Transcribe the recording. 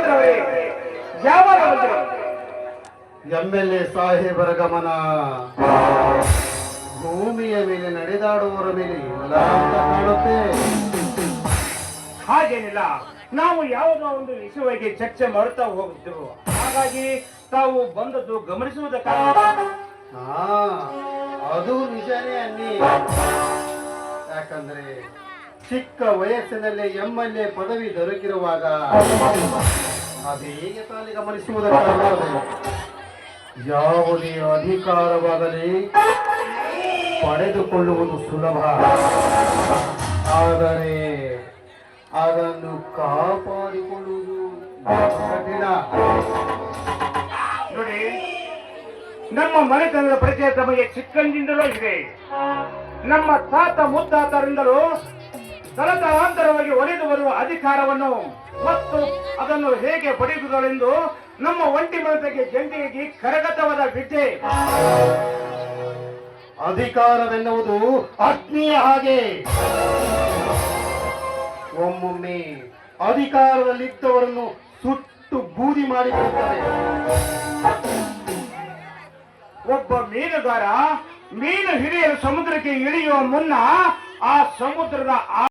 ರಾಘವೇಂದ್ರವರೇ, ಯಾವಾಗ ಬಂದರು? MLA ಸಾಹೇಬರ ಗಮನ ಭೂಮಿಯ ಮೇಲೆ ನಡೆದಾಡುವವರ ಮೇಲೆ ಇಲ್ಲ ಅಂತ ಕಾಣುತ್ತೆ. ಹಾಗೇನಿಲ್ಲ, ನಾವು ಯಾವುದೋ ಒಂದು ವಿಷಯವಾಗಿ ಚರ್ಚೆ ಮಾಡುತ್ತಾ ಹೋಗುತ್ತಿರುವ, ಹಾಗಾಗಿ ತಾವು ಬಂದದ್ದು ಗಮನಿಸುವುದಕ್ಕಾಗಿ. ಅದು ನಿಜನೇ ಅನ್ನಿ. ಯಾಕಂದ್ರೆ ಚಿಕ್ಕ ವಯಸ್ಸಿನಲ್ಲೇ MLA ಪದವಿ ದೊರಕಿರುವಾಗ ಅದೇಗೆ ತಾನೇ ಗಮನಿಸುವುದಕ್ಕಾಗದು. ಯಾವುದೇ ಅಧಿಕಾರವಾಗಲಿ ಪಡೆದುಕೊಳ್ಳುವುದು ಸುಲಭ, ಆದರೆ ಅದನ್ನು ಕಾಪಾಡಿಕೊಳ್ಳುವುದು ಕಠಿಣ. ನೋಡಿ, ನಮ್ಮ ಮನೆತನದ ಪರಿಚಯ ತಮಗೆ ಚಿಕ್ಕಂದಿಂದಲೂ ಇದೆ. ನಮ್ಮ ತಾತ ಮುತ್ತಾತರಿಂದಲೂ ತಲತಲಾಂತರವಾಗಿ ಒಡೆದು ಬರುವ ಅಧಿಕಾರವನ್ನು ಮತ್ತು ಅದನ್ನು ಹೇಗೆ ಪಡೆಯುವುದೆಂದು ನಮ್ಮ ಒಂಟಿ ಮನತೆಗೆ ಜನತೆಗೆ ಕರಗತವಾದ ವಿದ್ಯೆ. ಅಧಿಕಾರವೆನ್ನುವುದು ಅಗ್ನಿಯ ಹಾಗೆ. ಒಮ್ಮೊಮ್ಮೆ ಅಧಿಕಾರದಲ್ಲಿದ್ದವರನ್ನು ಸುಟ್ಟು ಬೂದಿ ಮಾಡಿಬಿಡುತ್ತದೆ. ಒಬ್ಬ ಮೀನುಗಾರ ಮೀನು ಹಿಡಿಯಲು ಸಮುದ್ರಕ್ಕೆ ಇಳಿಯುವ ಮುನ್ನ ಆ ಸಮುದ್ರದ